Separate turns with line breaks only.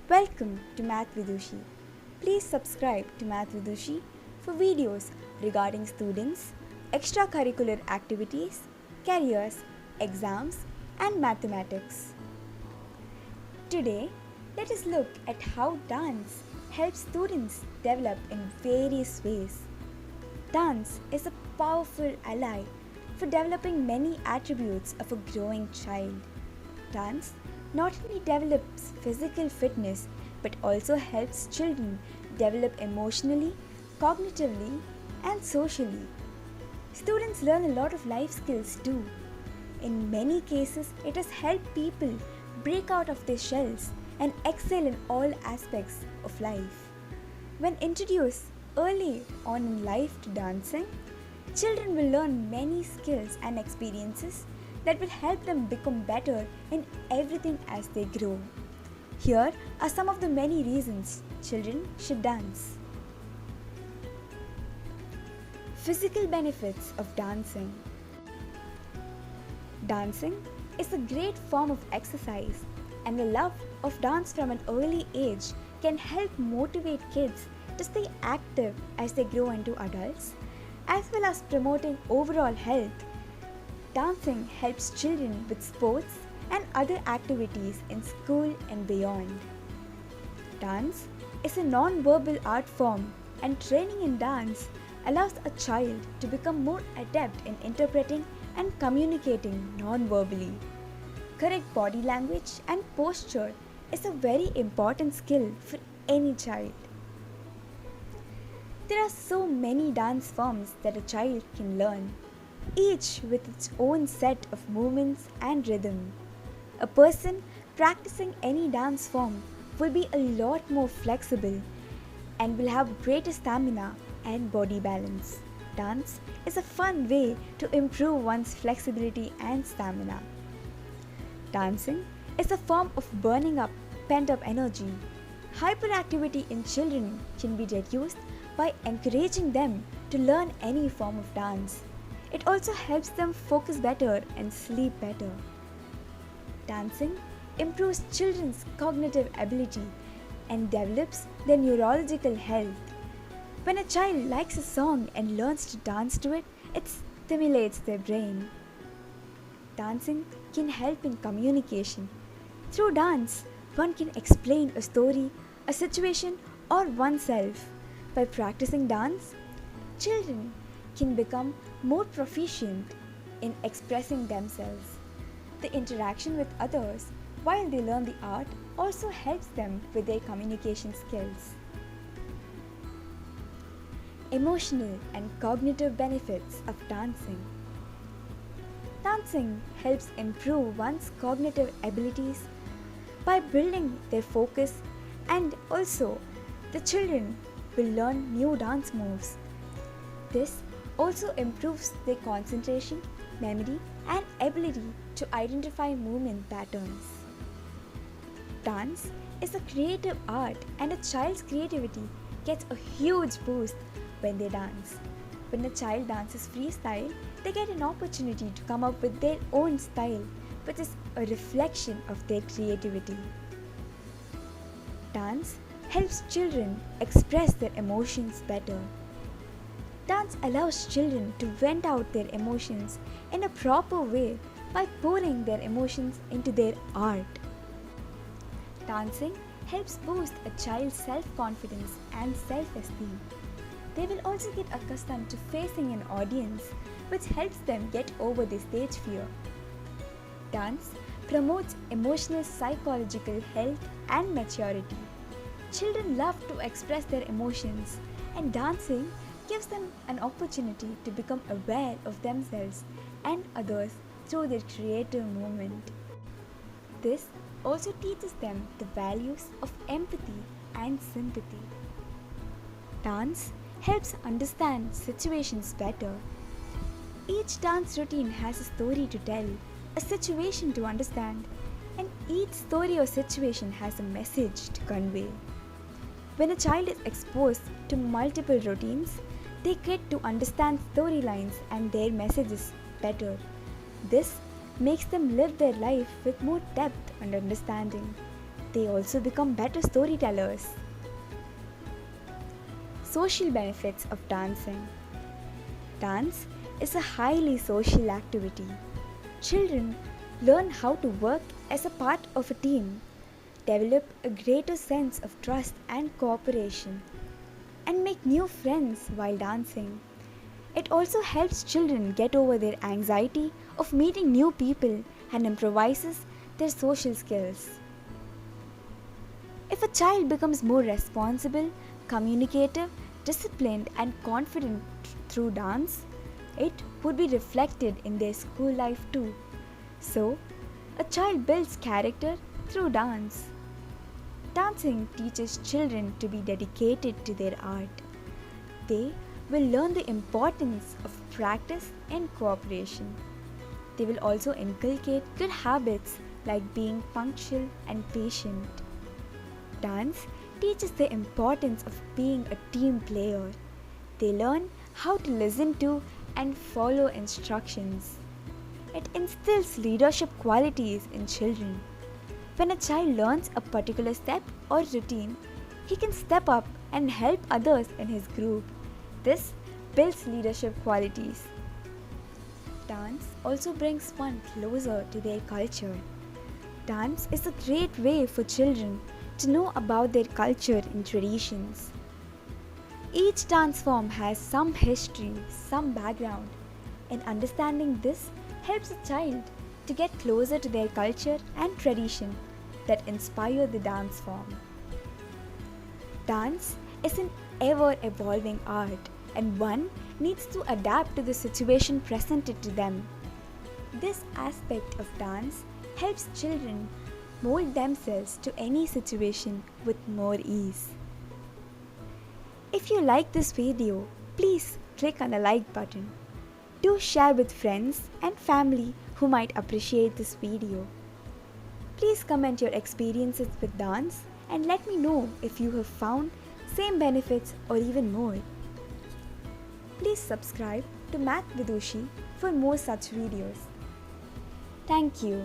Welcome to Math Vidushi. Please subscribe to Math Vidushi for videos regarding students, extracurricular activities, careers, exams, and mathematics. Today, let us look at how dance helps students develop in various ways. Dance is a powerful ally for developing many attributes of a growing child. Dance not only develops physical fitness but also helps children develop emotionally, cognitively, and socially. Students learn a lot of life skills too. In many cases, it has helped people break out of their shells and excel in all aspects of life. When introduced early on in life to dancing, children will learn many skills and experiences that will help them become better in everything as they grow. Here are some of the many reasons children should dance. Physical benefits of dancing. Dancing is a great form of exercise, and the love of dance from an early age can help motivate kids to stay active as they grow into adults, as well as promoting overall health. Dancing helps children with sports and other activities in school and beyond. Dance is a non-verbal art form, and training in dance allows a child to become more adept in interpreting and communicating non-verbally. Correct body language and posture is a very important skill for any child. There are so many dance forms that a child can learn, each with its own set of movements and rhythm. A person practicing any dance form will be a lot more flexible and will have greater stamina and body balance. Dance is a fun way to improve one's flexibility and stamina. Dancing is a form of burning up pent-up energy. Hyperactivity in children can be reduced by encouraging them to learn any form of dance. It also helps them focus better and sleep better. Dancing improves children's cognitive ability and develops their neurological health. When a child likes a song and learns to dance to it, it stimulates their brain. Dancing can help in communication. Through dance, one can explain a story, a situation, or oneself. By practicing dance, children can become more proficient in expressing themselves. The interaction with others while they learn the art also helps them with their communication skills. Emotional and cognitive benefits of dancing. Dancing helps improve one's cognitive abilities by building their focus, and also the children will learn new dance moves. This also improves their concentration, memory, and ability to identify movement patterns. Dance is a creative art, and a child's creativity gets a huge boost when they dance. When a child dances freestyle, they get an opportunity to come up with their own style, which is a reflection of their creativity. Dance helps children express their emotions better. Dance allows children to vent out their emotions in a proper way by pouring their emotions into their art. Dancing helps boost a child's self-confidence and self-esteem. They will also get accustomed to facing an audience, which helps them get over their stage fear. Dance promotes emotional psychological health and maturity. Children love to express their emotions, and dancing gives them an opportunity to become aware of themselves and others through their creative movement. This also teaches them the values of empathy and sympathy. Dance helps understand situations better. Each dance routine has a story to tell, a situation to understand, and each story or situation has a message to convey. When a child is exposed to multiple routines, they get to understand storylines and their messages better. This makes them live their life with more depth and understanding. They also become better storytellers. Social benefits of dancing. Dance is a highly social activity. Children learn how to work as a part of a team, develop a greater sense of trust and cooperation, and make new friends while dancing. It also helps children get over their anxiety of meeting new people and improvises their social skills. If a child becomes more responsible, communicative, disciplined, and confident through dance, it would be reflected in their school life too. So, a child builds character through dance. Dancing teaches children to be dedicated to their art. They will learn the importance of practice and cooperation. They will also inculcate good habits like being punctual and patient. Dance teaches the importance of being a team player. They learn how to listen to and follow instructions. It instills leadership qualities in children. When a child learns a particular step or routine, he can step up and help others in his group. This builds leadership qualities. Dance also brings one closer to their culture. Dance is a great way for children to know about their culture and traditions. Each dance form has some history, some background, and understanding this helps a child to get closer to their culture and tradition that inspire the dance form. Dance is an ever-evolving art, and one needs to adapt to the situation presented to them. This aspect of dance helps children mold themselves to any situation with more ease. If you like this video, please click on the like button. Do share with friends and family who might appreciate this video. Please comment your experiences with dance and let me know if you have found same benefits or even more. Please subscribe to Math Vidushi for more such videos. Thank you.